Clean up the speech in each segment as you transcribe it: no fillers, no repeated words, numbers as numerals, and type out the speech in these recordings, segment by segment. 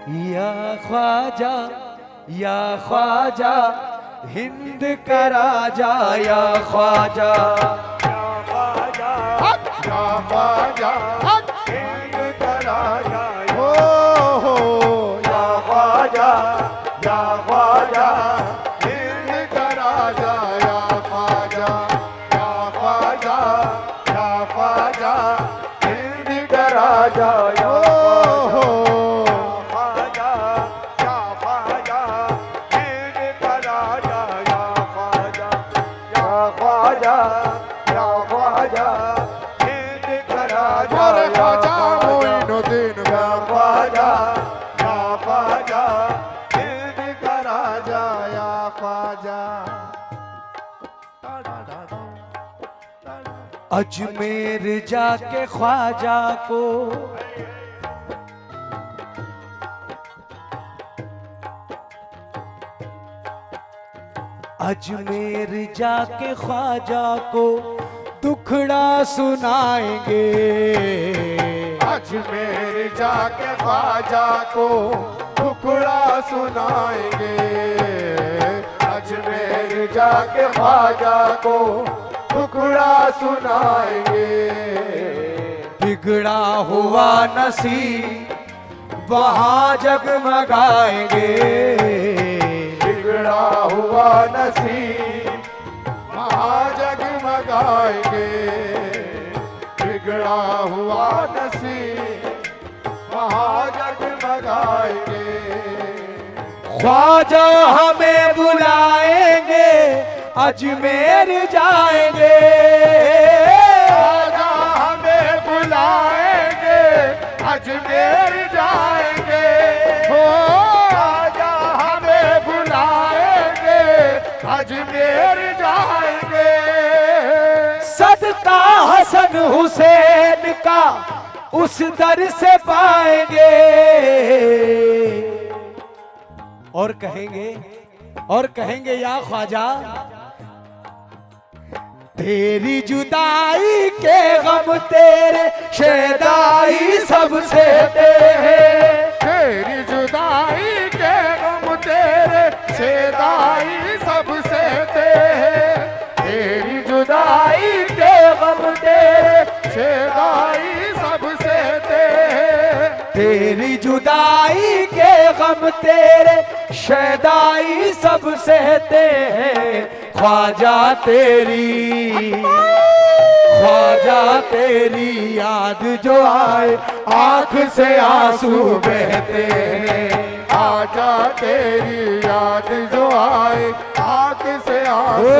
या ख्वाजा, या ख्वाजा, हिंद का राजा, या ख्वाजा, या ख्वाजा, या ख्वाजा, हिंद का राजा, हो या ख्वाजा, या ख्वाजा, हिंद का राजा, या ख्वाजा, या ख्वाजा, या ख्वाजा, हिंद का राजा, या हो ख्वाजा, या ख्वाजा, हिंद का राजा, या ख्वाजा, या ख्वाजा, या ख्वाजा, हिंद का राजा, मोरे या ख्वाजा मोइनुद्दीन या ख्वाजा, या ख्वाजा, हिंद का राजा, या ख्वाजा। अजमेर जाके ख्वाजा को अजमेर जाके ख्वाजा को दुखड़ा सुनाएंगे। अजमेर जाके ख्वाजा को टुकड़ा सुनाएंगे। अजमेर जाके ख्वाजा को टुकड़ा सुनाएंगे। बिगड़ा हुआ नसीब वहाँ जगमगाएंगे। बिगड़ा हुआ नसीब वहाँ जगमगाएंगे। बिगड़ा हुआ नसीब वहाँ जगमगाएंगे। ख्वाजा हमें बुलाएंगे, अजमेर जाएंगे। ख्वाजा हमें बुलाएंगे, अजमेर जाएंगे। हो ख्वाजा हमें बुलाएंगे, अजमेर जाएंगे। सदका हसन हुसैन का उस दर से पाएंगे। और कहेंगे या ख्वाजा, तेरी जुदाई के गम तेरे शेदाई सबसे हैं। तेरी जुदाई के गम तेरे शेदाई सबसे हैं। तेरी जुदाई के गम तेरे शेदाई सबसे हैं। तेरी जुदाई के गम तेरे शेदाई सब सहते हैं। ख्वाजा तेरी याद जो आए आंख से आंसू बहते हैं। ख्वाजा तेरी याद जो आए आंख से आंसू।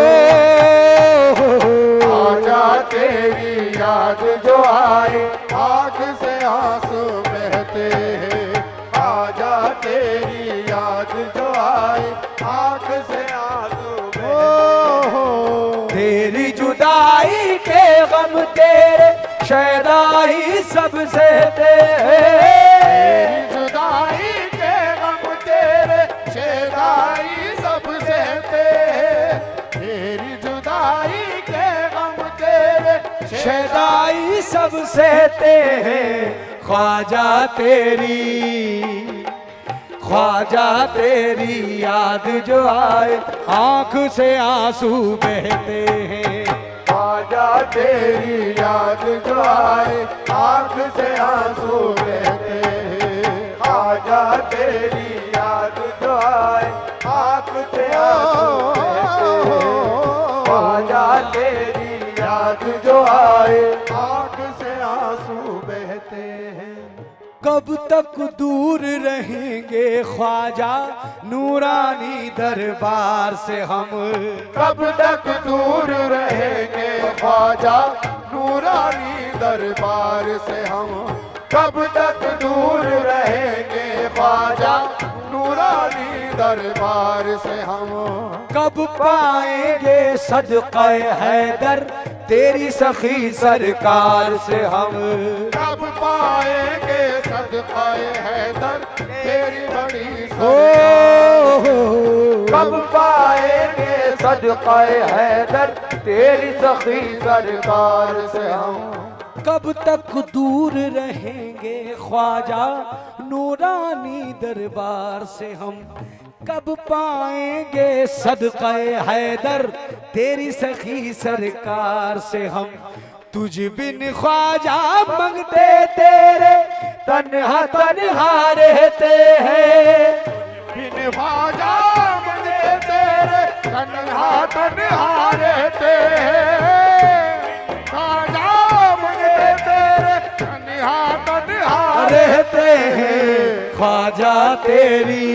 ख्वाजा तेरी याद जो आए आंख से आंसू बहते हैं। ख्वाजा तेरी याद जो आए आंख से आंसू बहते। तेरी जुदाई के गम तेरे शेदाई सब सहते हैं। तेरी जुदाई के गम तेरे शेदाई सब सहते हैं। तेरी जुदाई के गम तेरे शेदाई सब सहते हैं। ख्वाजा तेरी याद जो आए आंख से आंसू बहते हैं। ख्वाजा तेरी याद जो आए आंख से आंसू बहते हैं। ख्वाजा तेरी याद जो आए आंख से आंसू बहते हैं। ख्वाजा तेरी याद जो आए आंख से आंसू बहते हैं। कब तक दूर रहेंगे ख्वाजा नूरानी दरबार से हम। कब तक दूर रहेंगे ख्वाजा नूरानी दरबार से हम। कब तक दूर रहेंगे ख्वाजा नूरानी दरबार से हम। कब पाएंगे सदक़े हैदर तेरी सखी सरकार से हम। कब पाएंगे सदक़े हैदर तेरी बड़ी हो कब पाएंगे सदक़े हैदर तेरी सखी सरकार से हम। कब तक दूर रहेंगे ख्वाजा नूरानी दरबार से हम, कब पाएंगे सदक़े हैदर तेरी सखी सरकार से हम। तुझ बिन ख्वाजा मंगते तेरे तन्हा तन्हा रहते हैं, बिन ख्वाजा मंगते तेरे तन्हा तन्हा रहते हैं, ख्वाजा मंगते तेरे तन्हा तन्हा रहते हैं। ख्वाजा तेरी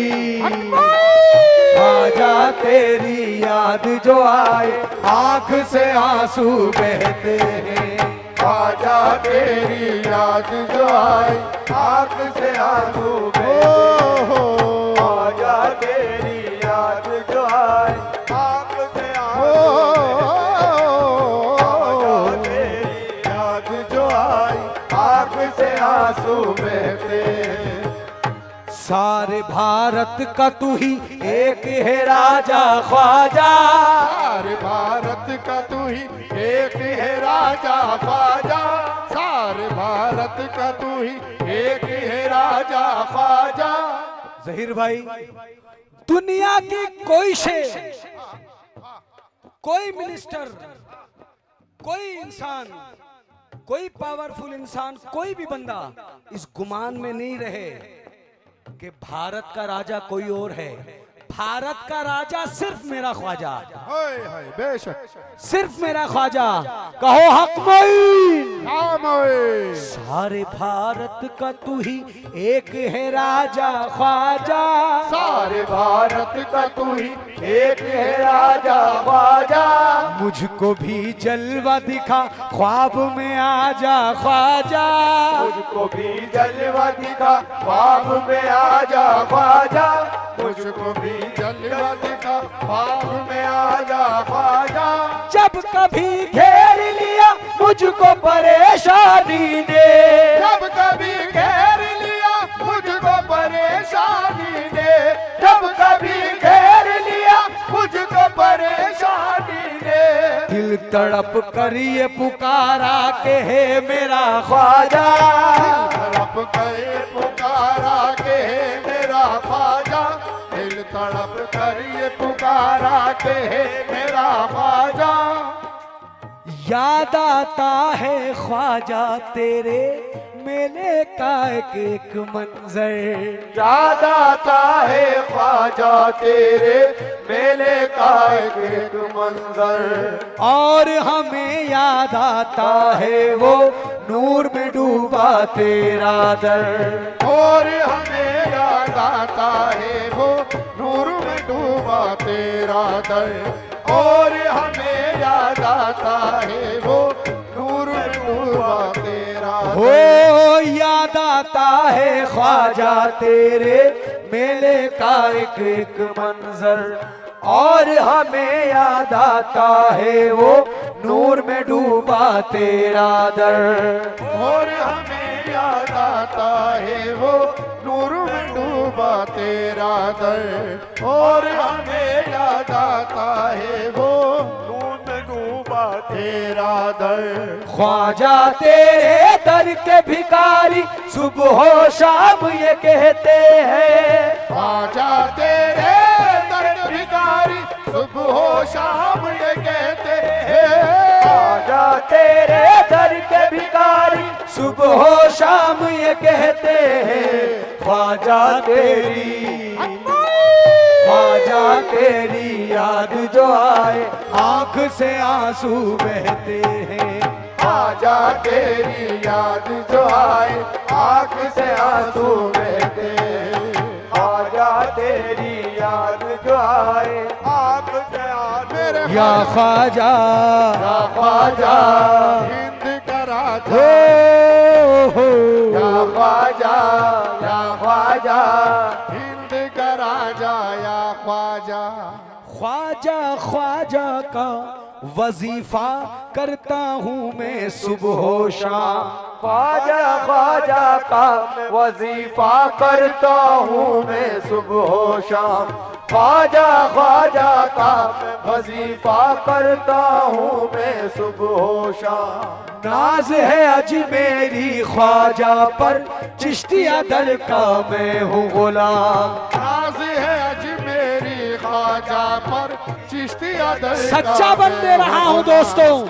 याद जो आए आंख से आंसू बहते हैं। ख्वाजा तेरी याद जो आए आंख से आंसू बहते हैं। ख्वाजा तेरी याद जो आए आंख से आंसू बहते हैं। सारे भारत का तू ही एक है राजा ख्वाजा, सारे भारत का तू ही एक है राजा ख्वाजा, सारे भारत का तू ही एक है राजा ख्वाजा। जहीर भाई, दुनिया की कोई शे, कोई मिनिस्टर, कोई इंसान, कोई पावरफुल इंसान, कोई भी बंदा इस गुमान में नहीं रहे कि भारत का राजा कोई और है। भारत का राजा सिर्फ मेरा ख्वाजा, बेशक सिर्फ मेरा ख्वाजा। कहो हक मोइन। सारे सारे भारत का तू ही एक है राजा ख्वाजा, सारे भारत का तू ही एक है राजा ख्वाजा। मुझको भी जलवा दिखा ख्वाब में आजा ख्वाजा, मुझको भी जलवा दिखा ख्वाब में आजा ख्वाजा। मुझको भी जलवा दिखा ख्वाब में आजा ख्वाजा। जब कभी घेर लिया मुझको परेशानी ने, जब कभी घेर लिया मुझको परेशानी ने, जब कभी घेर लिया मुझको परेशानी ने। दिल तड़प कर ये पुकारा के है मेरा ख्वाजा, तड़प गए पुकारा के मेरा ख्वाजा, दिल तड़प कर ये पुकारा के मेरा ख्वाजा। याद आता है ख्वाजा तेरे मेले का एक मंजर, याद आता है ख्वाजा तेरे मेले का एक मंजर। और हमें याद आता है वो नूर में डूबा तेरा दर। और हमें याद आता है वो नूर में डूबा तेरा दर। और हमें याद आता है वो नूर में डूबा तेरा हो याद आता है ख्वाजा तेरे मेले का एक मंजर, और हमें याद आता है वो नूर में डूबा तेरा दर। और हमें याद आता है वो नूर में डूबा तेरा दर। और हमें याद आता है वो नूर में डूबा तेरा दर। ख्वाजा तेरे दर के भिखारी सुबह शाम ये कहते हैं, ख्वाजा तेरे दर के भिखारी सुबह शाम ये कहते हैं। ख्वाजा तेरे दर के भिखारी सुबह शाम ये कहते हैं। ख्वाजा तेरी याद जो आए आंख से आंसू बहते हैं। ख्वाजा तेरी याद जो आए आंख से आंसू बहते। ख्वाजा तेरी याद जो आए आंख से आंसू। या ख्वाजा हिंद का राजा, या ख्वाजा हिंद का राजा या ख्वाजा। ख्वाजा का वजीफा करता हूँ मैं सुबह शाम। ख्वाजा का वजीफा करता हूँ मैं सुबह शाम। ख्वाजा का वजीफा करता हूँ मैं सुबह शाम। नाज है अजमेरी ख्वाजा पर, चिश्तिया दर का मैं हूँ गुलाम। नाज है अजमेरी ख्वाजा पर, चिश्तिया दर का सच्चा बन दे रहा हूँ दोस्तों,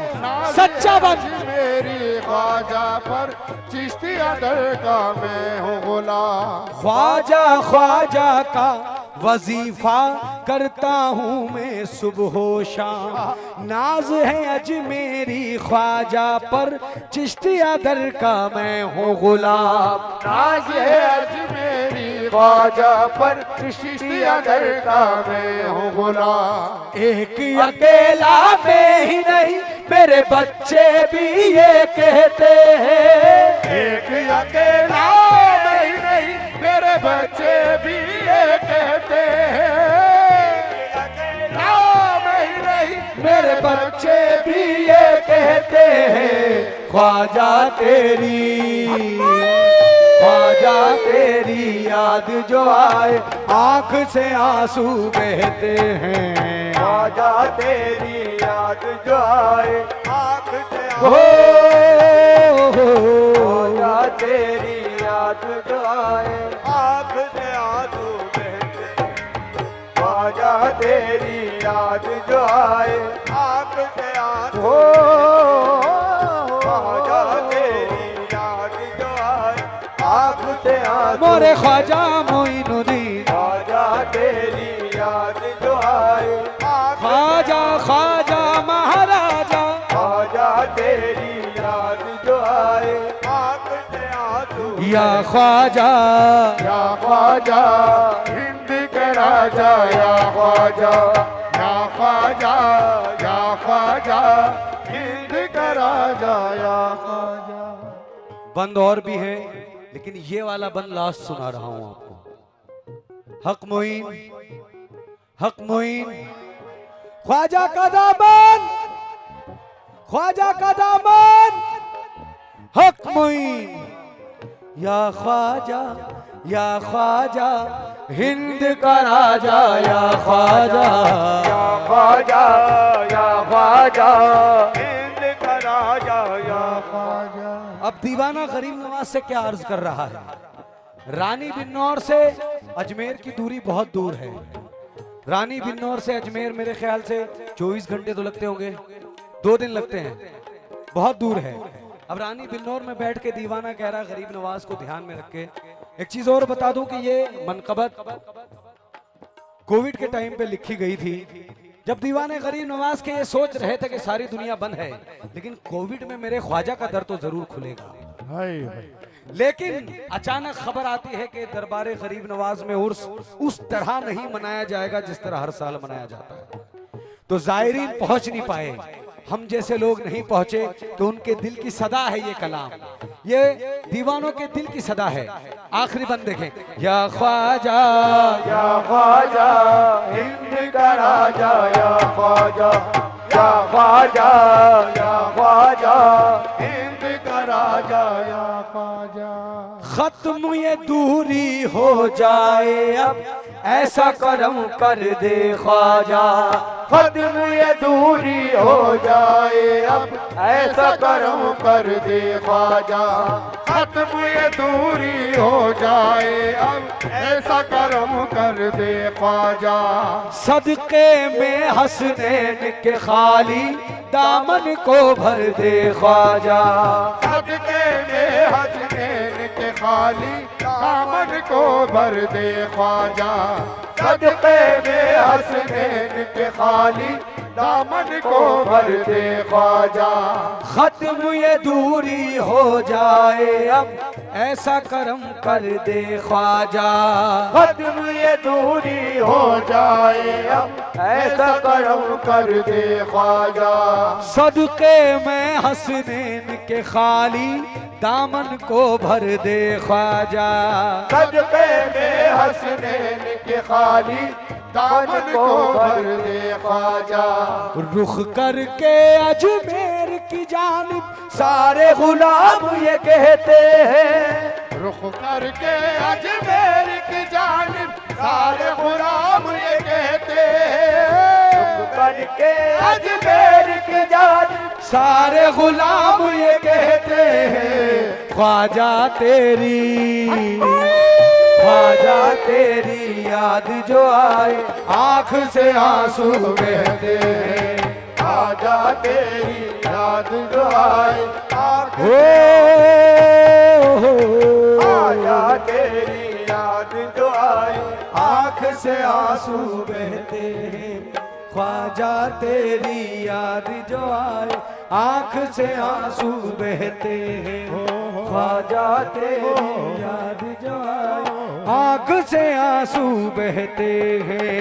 सच्चा बन। मेरी ख्वाजा पर, चिश्तिया दर का मैं हूँ गुलाम। ख्वाजा ख्वाजा का वजीफा करता हूँ मैं सुबह शाम। नाज है अजमेरी ख्वाजा पर, चिश्तिया दर का मैं हूँ गुलाम। नाज है अजमेरी ख्वाजा पर, चिश्तिया दर का मैं हूँ गुलाम। एक अकेला मैं ही नहीं मेरे बच्चे भी ये कहते हैं। एक अकेला मैं ही नहीं मेरे बच्चे भी ये कहते हैं। अकेला मैं ही नहीं मेरे बच्चे भी ये कहते हैं। ख्वाजा तेरी याद जो आए, आंख से आंसू बहते हैं। ख्वाजा तेरी याद जो आए, आँख से ख्वाजा तेरी याद जो आए, आँख से आंसू बहते। ख्वाजा तेरी याद जो आए, आँख से आंसू। ख्वाजा तेरी याद जो आए, आँख से आंसू। मोरे ख्वाजा मोइनुद्दीन, ख्वाजा तेरी याद जो आए, ख्वाजा ख्वाजा महाराजा। ख्वाजा तेरी याद जो आए, आँख से आंसू। या ख्वाजा या ख्वाजा हिंद के राजा, या ख्वाजा, या ख्वाजा, या ख्वाजा हिंद के राजा, या ख्वाजा। बंद और भी है, लेकिन ये वाला बंद लास्ट सुना रहा हूं आपको। हक मोइन, हक मोइन, ख्वाजा का दामन, ख्वाजा का दामन, हक मोइन। या ख्वाजा हिंद का राजा, या ख्वाजा, या ख्वाजा, या ख्वाजा हिंद का राजा, या ख्वाजा। अब दीवाना गरीब नवाज से क्या अर्ज कर रहा है। रानी बिन्नौर से अजमेर की दूरी बहुत दूर है। रानी बिन्नौर से अजमेर मेरे ख्याल से 24 घंटे तो लगते होंगे, 2 दिन लगते हैं, बहुत दूर है। अब रानी बिन्नौर में बैठ के दीवाना कह रहा गरीब नवाज को ध्यान में रख के। एक चीज और बता दूं कि ये मनकबत कोविड के टाइम पे लिखी गई थी, जब दीवाने गरीब नवाज के ये सोच रहे थे कि सारी दुनिया बंद है, लेकिन कोविड में मेरे ख्वाजा का दर तो जरूर खुलेगा। लेकिन अचानक खबर आती है कि दरबार गरीब नवाज में उर्स उस तरह नहीं मनाया जाएगा जिस तरह हर साल मनाया जाता है। तो जायरीन पहुंच नहीं पाए, हम जैसे लोग नहीं पहुंचे, तो उनके दिल की सदा है ये कलाम, ये दीवानों के दिल की सदा है। आखिरी बंद देखें। या ख्वाजा, या ख्वाजा हिंद का राजा, या ख्वाजा, या ख्वाजा, या ख्वाजा हिंद का राजा, या ख्वाजा। खत्म ये दूरी हो जाए अब, ऐसा करम कर दे ख्वाजा। खत्म ये दूरी हो जाए अब, ऐसा करम कर दे ख्वाजा। खत्म ये दूरी हो जाए अब, ऐसा करम कर दे ख्वाजा। सदके में हसनैन के खाली दामन को भर दे ख्वाजा। सदके में हसनैन के खाली दामन को भर दे ख्वाजा। सदके में हसनैन के खाली दामन को भर दे ख्वाजा। खत्म ये दूरी हो जाए अब, ऐसा करम कर दे ख्वाजा। खत्म ये दूरी हो जाए अब, ऐसा करम कर दे ख्वाजा। सदके में हसनैन के खाली दामन को भर दे ख्वाजा। सदके में हसनैन के खाली दामन को भर दे ख्वाजा। रुख करके अजमेर की जानिब सारे गुलाम ये कहते हैं। रुख करके अजमेर की जानिब सारे गुलाम ये कहते हैं। करके अजमेर की जात सारे गुलाम ये कहते हैं ख्वाजा तेरी, ख्वाजा तेरी याद जो आए आंख से आंसू बहते हैं। ख्वाजा तेरी याद जो आए आँख ख्वाजा तेरी याद जो आए आंख से आंसू बहते हैं। ख्वाजा तेरी याद जो आए आंख से आंसू बहते हैं। ख्वाजा तेरी याद जो आए आंख से आंसू बहते हैं।